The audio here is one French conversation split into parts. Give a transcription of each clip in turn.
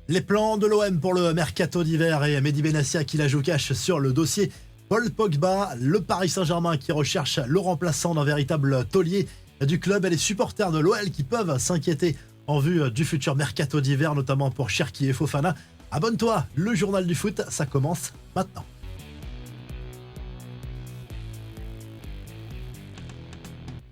Les plans de l'OM pour le mercato d'hiver et Mehdi Benassia qui la joue cash sur le dossier. Paul Pogba, le Paris Saint-Germain qui recherche le remplaçant d'un véritable taulier du club et les supporters de l'OL qui peuvent s'inquiéter en vue du futur mercato d'hiver, notamment pour Cherki et Fofana. Abonne-toi, le journal du foot, ça commence maintenant.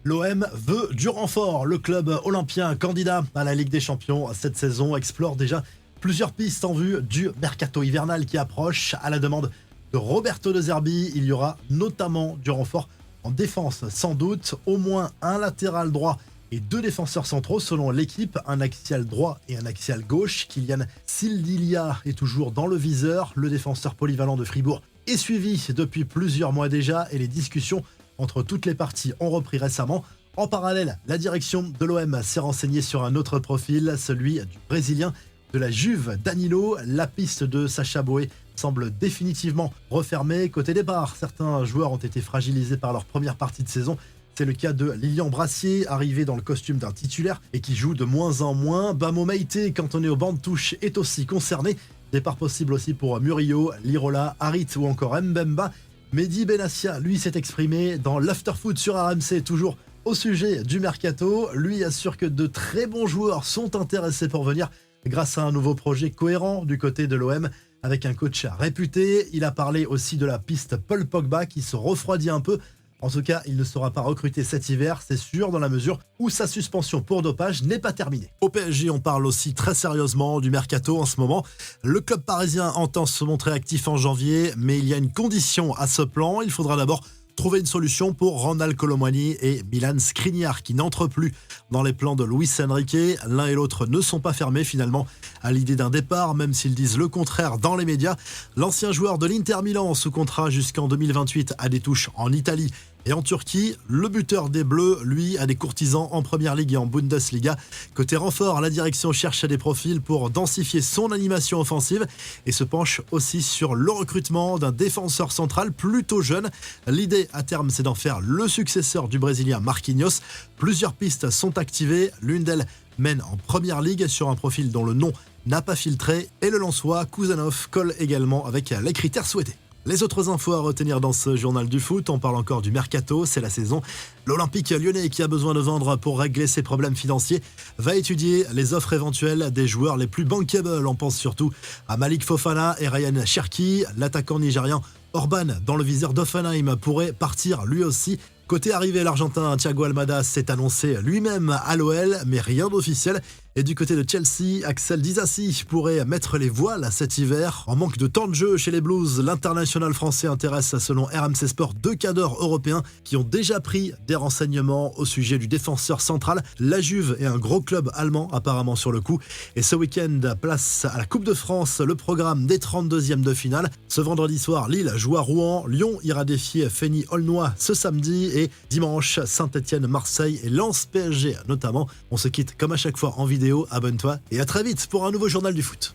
L'OM veut du renfort. Le club olympien, candidat à la Ligue des Champions cette saison, explore déjà plusieurs pistes en vue du mercato hivernal qui approche. À la demande de Roberto De Zerbi, il y aura notamment du renfort en défense, sans doute, au moins un latéral droit et deux défenseurs centraux selon l'équipe, un axial droit et un axial gauche. Kylian Sildilia est toujours dans le viseur. Le défenseur polyvalent de Fribourg est suivi depuis plusieurs mois déjà et les discussions entre toutes les parties ont repris récemment. En parallèle, la direction de l'OM s'est renseignée sur un autre profil, celui du Brésilien de la Juve, Danilo. La piste de Sacha Boey semble définitivement refermée. Côté départ, certains joueurs ont été fragilisés par leur première partie de saison. C'est le cas de Lilian Brassier, arrivé dans le costume d'un titulaire et qui joue de moins en moins. Bamo Meïté, cantonné au banc de touche, est aussi concerné. Départ possible aussi pour Murillo, Lirola, Harit ou encore Mbemba. Mehdi Benassia, lui, s'est exprimé dans l'Afterfoot sur RMC, toujours au sujet du mercato. Lui assure que de très bons joueurs sont intéressés pour venir grâce à un nouveau projet cohérent du côté de l'OM avec un coach réputé. Il a parlé aussi de la piste Paul Pogba qui se refroidit un peu. En tout cas, il ne sera pas recruté cet hiver, c'est sûr, dans la mesure où sa suspension pour dopage n'est pas terminée. Au PSG, on parle aussi très sérieusement du mercato en ce moment. Le club parisien entend se montrer actif en janvier, mais il y a une condition à ce plan. Il faudra d'abord trouver une solution pour Ronald Colomwani et Milan Skriniar qui n'entrent plus dans les plans de Luis Enrique. L'un et l'autre ne sont pas fermés finalement à l'idée d'un départ, même s'ils disent le contraire dans les médias. L'ancien joueur de l'Inter Milan sous contrat jusqu'en 2028 a des touches en Italie et en Turquie. Le buteur des Bleus, lui, a des courtisans en Première Ligue et en Bundesliga. Côté renfort, la direction cherche des profils pour densifier son animation offensive et se penche aussi sur le recrutement d'un défenseur central plutôt jeune. L'idée à terme, c'est d'en faire le successeur du Brésilien Marquinhos. Plusieurs pistes sont activées. L'une d'elles mène en Première Ligue sur un profil dont le nom n'a pas filtré. Et le Lensois Kuzanov colle également avec les critères souhaités. Les autres infos à retenir dans ce journal du foot, on parle encore du mercato, c'est la saison. L'Olympique lyonnais qui a besoin de vendre pour régler ses problèmes financiers va étudier les offres éventuelles des joueurs les plus bankable. On pense surtout à Malik Fofana et Ryan Cherki. L'attaquant nigérian Orban, dans le viseur d'Offenheim, pourrait partir lui aussi. Côté arrivée, l'Argentin Thiago Almada s'est annoncé lui-même à l'OL, mais rien d'officiel. Et du côté de Chelsea, Axel Disasi pourrait mettre les voiles cet hiver. En manque de temps de jeu chez les Blues, l'international français intéresse selon RMC Sport deux cadres européens qui ont déjà pris des renseignements au sujet du défenseur central. La Juve est un gros club allemand apparemment sur le coup. Et ce week-end, place à la Coupe de France, le programme des 32e de finale. Ce vendredi soir, Lille joue à Rouen, Lyon ira défier Fény Aulnois ce samedi et dimanche, Saint-Etienne, Marseille et Lens PSG notamment. On se quitte comme à chaque fois en vidéo. Abonne-toi et à très vite pour un nouveau journal du foot.